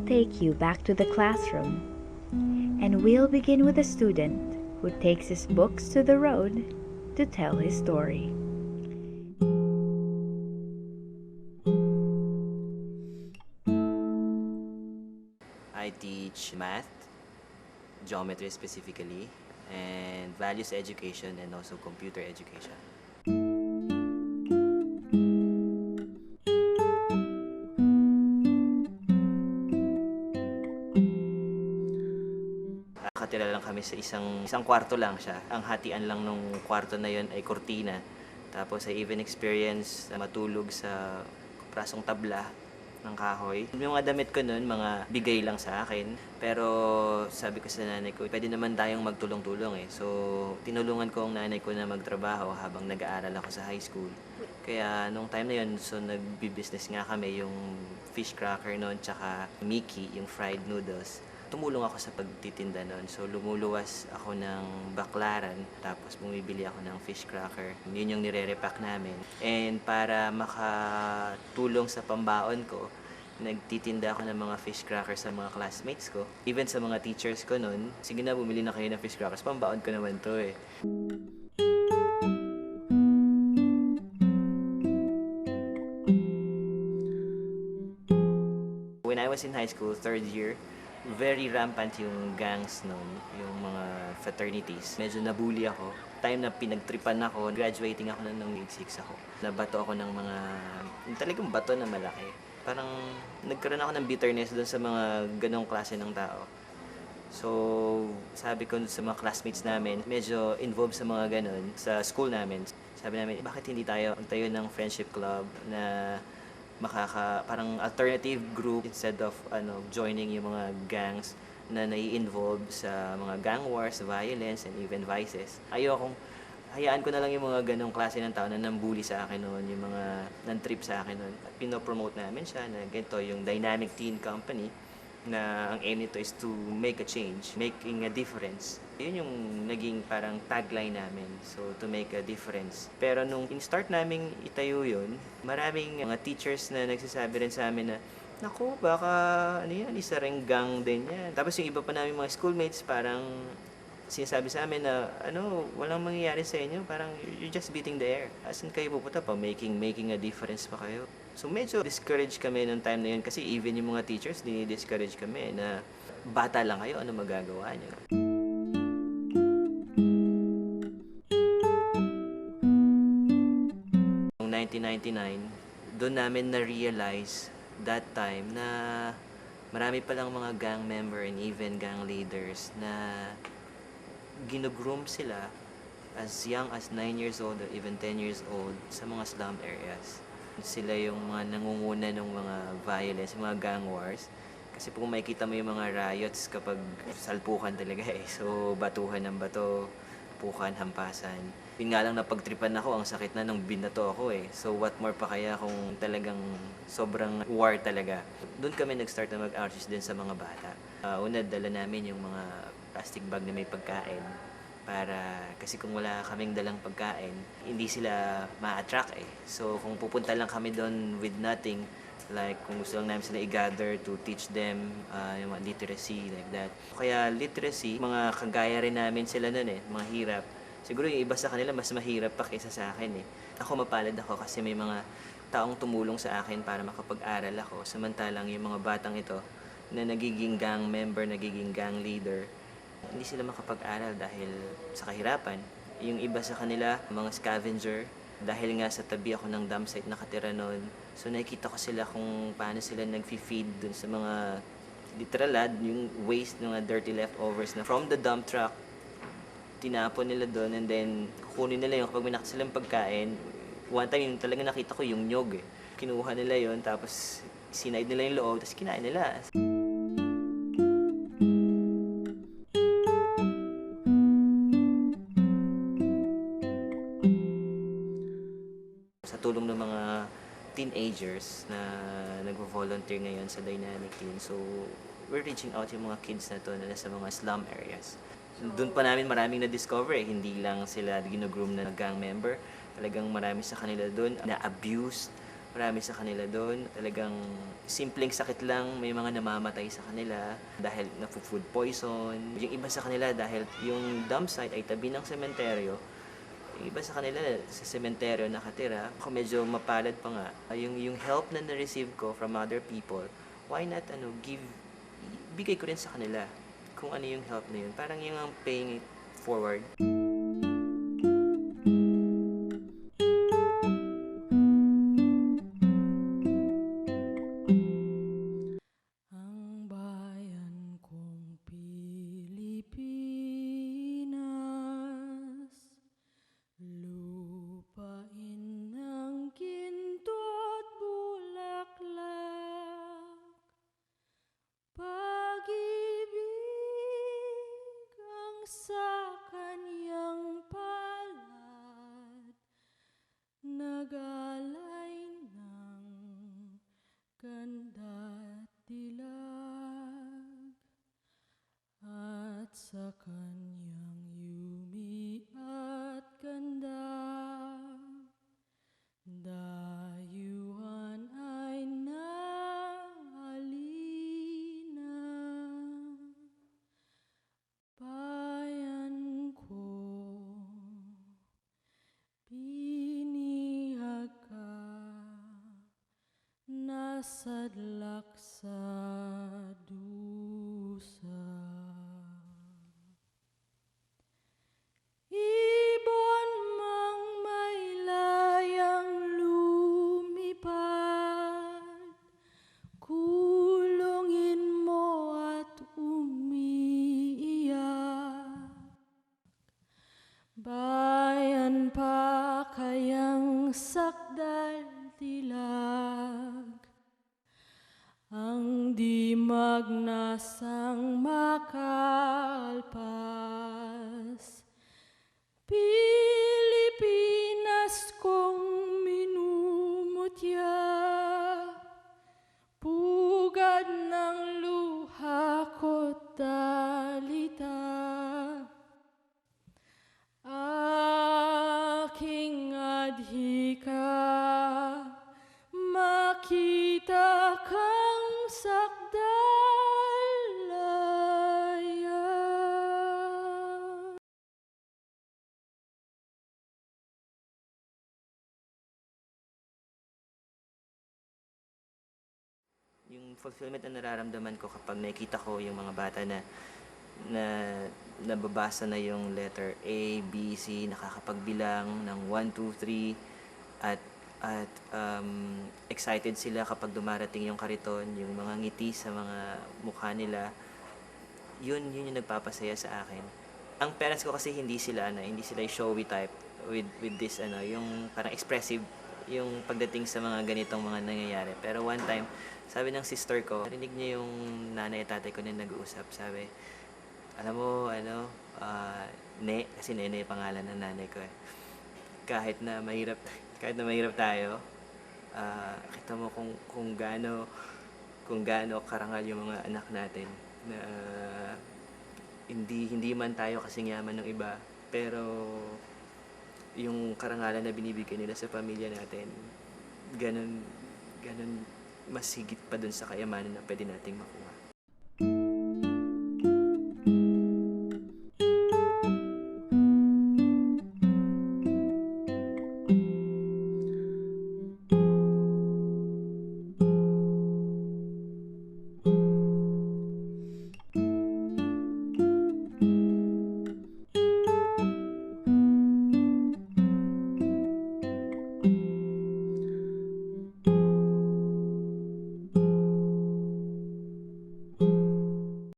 take you back to the classroom, and we'll begin with a student who takes his books to the road to tell his story. I teach math, geometry specifically, and values education and also computer education. Nakatira lang kami sa isang kwarto lang siya. Ang hatian lang nung kwarto na yon ay kortina. Tapos I even experience matulog sa prasong tabla ng kahoy. Yung mga damit ko noon, mga bigay lang sa akin. Pero sabi ko sa nanay ko, pwede naman tayong magtulong-tulong eh. So, tinulungan ko ang nanay ko na magtrabaho habang nag-aaral ako sa high school. Kaya nung time na yun, so nagbi-business nga kami, yung fish cracker noon, tsaka Mickey, yung fried noodles. Tumulong ako sa pagtitinda noon. So, lumuluwas ako ng baklaran, tapos bumibili ako ng fish cracker. Yun yung nire-repack namin. And para makatulong sa pambaon ko, nagtitinda ako ng mga fish crackers sa mga classmates ko. Even sa mga teachers ko noon, sige na, bumili na kayo ng fish crackers, pambaon ko naman to eh. When I was in high school, third year, very rampant yung gangs noon, yung mga fraternities. Medyo nabully ako. Time na pinagtripan ako, graduating ako nung grade 6 ako. Nabato ako ng mga, talagang bato na malaki. Parang nagkaroon ako ng bitterness doon sa mga ganong klase ng tao. So, sabi ko sa mga classmates namin, medyo involved sa mga ganon, sa school namin. Sabi namin, bakit hindi tayo magtayo ng friendship club na parang alternative group instead of joining yung mga gangs na nai-involve sa mga gang wars, violence, and even vices. Hayaan ko na lang yung mga ganong klase ng tao na nambuli sa akin noon, yung mga nan-trip sa akin noon. Pinopromote namin siya na ganito, yung Dynamic Teen Company, na ang aim nito is to make a change, making a difference. Yun yung naging parang tagline namin, so to make a difference. Pero nung in-start namin itayo yun, maraming mga teachers na nagsasabi rin sa amin na, naku, baka isa ring gang din yan. Tapos yung iba pa namin mga schoolmates parang sinasabi sa amin na walang mangyayari sa inyo, parang you're just beating the air. Asan kayo pupunta pa? Making a difference pa kayo. So medyo discouraged kami nung time na yun kasi even yung mga teachers, discourage kami na bata lang kayo, ano magagawa nyo? Noong 1999, doon namin na-realize that time na marami palang mga gang member and even gang leaders na ginugroom sila as young as 9 years old or even 10 years old sa mga slum areas. Sila yung mga nangunguna ng mga violence, mga gang wars. Kasi kung makikita mo yung mga riots kapag salpukan talaga eh. So, batuhan ng bato, pukan, hampasan. Yun nga lang napagtripan ako, ang sakit na nung binato ako eh. So, what more pa kaya kung talagang sobrang war talaga. Doon kami nag-start na mag-outreach din sa mga bata. Una, dala namin yung mga plastic bag na may pagkain kasi kung wala kaming dalang pagkain, hindi sila ma-attract eh. So kung pupunta lang kami doon with nothing, like kung gusto lang namin sila i-gather to teach them yung mga literacy, like that. Kaya literacy, mga kagaya rin namin sila noon eh, mga hirap. Siguro yung iba sa kanila mas mahirap pa kaysa sa akin eh. Ako mapalad ako kasi may mga taong tumulong sa akin para makapag-aral ako. Samantalang yung mga batang ito na nagiging gang member, nagiging gang leader, hindi sila makapag-aral dahil sa kahirapan. Yung iba sa kanila, mga scavenger, dahil nga sa tabi ako ng dump site nakatira noon. So nakikita ko sila kung paano sila nag-feed dun sa mga literal yung waste, ng dirty leftovers na from the dump truck, tinapon nila doon and then kukunin nila yung kapag may nakita silang pagkain. One time yung talaga nakita ko yung nyog eh. Kinuha nila yon tapos sinaid nila yung loob, tapos kinain nila. Sa tulong ng mga teenagers na nagvo-volunteer ngayon sa Dynamic Teen. So, we're reaching out yung mga kids na to na nasa mga slum areas. Doon pa namin maraming na-discover eh. Hindi lang sila ginugroom na gang member. Talagang marami sa kanila doon na abused, marami sa kanila doon. Talagang simpleng sakit lang, may mga namamatay sa kanila dahil na-food poison. Yung iba sa kanila dahil yung dump site ay tabi ng sementeryo, yung iba sa kanila sa sementeryo nakatira. Kung medyo mapalad pa nga, yung help na na-receive ko from other people, why not bigay ko rin sa kanila kung ano yung help na yun. Parang yung ang paying it forward. Ang bayan kong Pilipinas, lupain ng ginto't bulaklak, pag-ibig ang sa kanyang palad, nagalay ng ganda't dilag, at sa kanyang yumi at ganda, dayuhan ay naalina. Bayan ko, binihag ka, nasadlak sa dusa. Ibon mang may layang lumipad, kulungin mo at umiiyak. Bayan pa kayang sakdal dilag, ang di magnasang makalpas. Pilipinas kong minumutya, pugad ng luha ko't dalita. Aking adhika, makita kang sakdalaya. Yung fulfillment na nararamdaman ko kapag nakikita ko yung mga bata na nababasa na yung letter A, B, C, nakakapagbilang ng 1, 2, 3 at excited sila kapag dumarating yung kariton, yung mga ngiti sa mga mukha nila, yun yung nagpapasaya sa akin. Ang parents ko kasi hindi sila yung showy type with this yung parang expressive yung pagdating sa mga ganitong mga nangyayari. Pero one time, sabi ng sister ko, narinig niya yung nanay at tatay ko na nag-uusap. Sabi, alam mo, kasi Nene yung pangalan ng nanay ko eh. Kahit na mahirap tayo, kita mo kung gaano karangal yung mga anak natin na hindi man tayo kasing yaman ng iba, pero yung karangalan na binibigay nila sa pamilya natin, ganun mas higit pa dun sa kayamanan na pwede nating makuha.